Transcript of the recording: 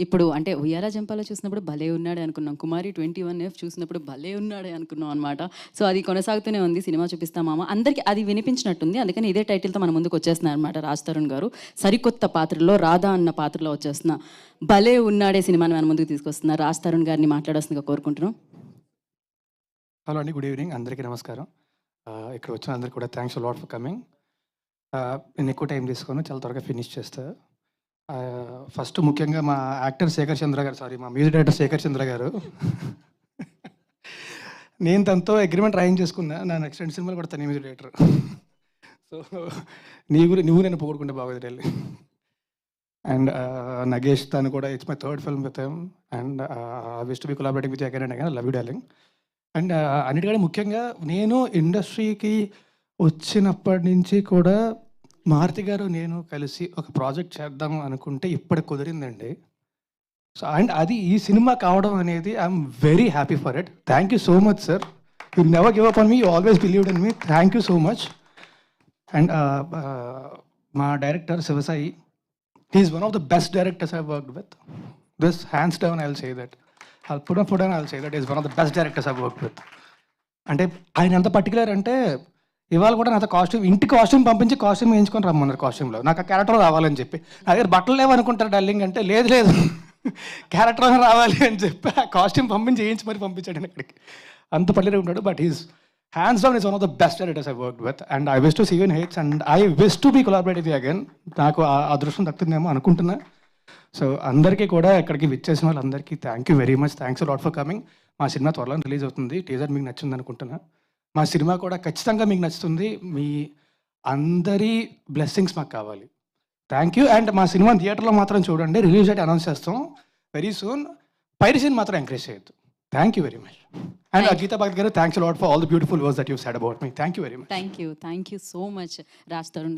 ఇప్పుడు అంటే 'ఉయ్యాల జంపాల' చూసినప్పుడు భలే ఉన్నాడే అనుకున్నాం. 'కుమారి 21F' చూసినప్పుడు భలే ఉన్నాడే అనుకున్నాం అనమాట. సో, అది కొనసాగుతూనే ఉంది. సినిమా చూపిస్తా మామ. అందరికి అది వినిపించినట్టుంది. అందుకని ఇదే టైటిల్‌తో మన ముందుకు వచ్చేస్తున్నారనమాట రాజ్ తరుణ్ గారు. సరికొత్త పాత్రలో రాధా అన్న పాత్రలో వచ్చేస్తున్న 'భలే ఉన్నాడే' సినిమాని మన ముందుకు తీసుకొస్తున్నారు. రాజ్ తరుణ్ గారిని మాట్లాడాల్సిందిగా కోరుకుంటున్నాం. హలో అండి, గుడ్ ఈవినింగ్, అందరికీ నమస్కారం. ఇక్కడ వచ్చిన అందరికి కూడా థ్యాంక్స్ లాట్ ఫర్ కమింగ్. నేను ఎక్కువ టైం తీసుకోను, చాలా త్వరగా ఫినిష్ చేస్తా. ఫస్ట్ ముఖ్యంగా మా యాక్టర్ శేఖర్ చంద్ర గారు, సారీ మా మ్యూజిక్ డైరెక్టర్ శేఖర్ చంద్ర గారు. నేను తనతో అగ్రిమెంట్ రాయింగ్ చేసుకున్నా, నా నెక్స్ట్ 2 సినిమాలు కూడా తన మ్యూజిక్ డైరెక్టర్. సో నువ్వు నేను పొగుడుకుంటే బాగోదు వెళ్ళి. అండ్ నగేష్, తను కూడా it's my 3rd film with him and wish to be collaborating with again and again. Love you darling. And అన్నిటికంటే ముఖ్యంగా నేను ఇండస్ట్రీకి వచ్చినప్పటి నుంచి కూడా మారుతి గారు నేను కలిసి ఒక ప్రాజెక్ట్ చేద్దాం అనుకుంటే ఇప్పటికి కుదిరిందండి. సో అండ్ అది ఈ సినిమా కావడం అనేది I'm very happy for it. Thank you so much sir. You never give up on me, you always believed in me. Thank you so much. And మా director Sivasai, he's one of the best directors I worked with. This hands down I will say that. I'll put on I'll say that is one of the best directors I've worked with. అంటే ఆయన ఎంత particular అంటే ఇవాళ కూడా నాతో ఇంటికి costume పంపించి costume వేయించుకొని రమ్మన్నారు. కాస్ట్యూమ్లో నాకు ఆ క్యారెక్టర్ రావాలని చెప్పి, నా దగ్గర బట్టలు లేవనుకుంటారు డార్లింగ్ అంటే, లేదు లేదు క్యారెక్టర్ రావాలి అని చెప్పి ఆ కాస్ట్యూమ్ పంపించి వేయించి మరి పంపించాడు అక్కడికి. అంత పర్టికులర్ ఉంటాడు. But he's hands down is one of the best directors I worked with and I wish to see you in hits and I wish to be collaborate with again. నాకు ఆ అదృష్టం దక్కుతుందేమో అనుకుంటున్నా. సో అందరికీ కూడా ఇక్కడికి విచ్చేసిన వాళ్ళందరికీ thank you very much. Thanks lot for coming. మా సినిమా త్వరలో రిలీజ్ అవుతుంది. టీజర్ మీకు నచ్చింది అనుకుంటున్నా. మా సినిమా కూడా ఖచ్చితంగా మీకు నచ్చుతుంది. మీ అందరి బ్లెస్సింగ్స్ మాకు కావాలి. Thank you. అండ్ మా సినిమా థియేటర్లో మాత్రం చూడండి. రిలీజ్ డేట్ అనౌన్స్ చేస్తాం వెరీ సూన్. పైరసీని మాత్రం ఎంకరేజ్ చేయొద్దు. Thank you very much. And Geetha Bhagat garu, thanks lot for all the beautiful words that you said about me. Thank you very much. Thank you so much Raj Tarun గారు.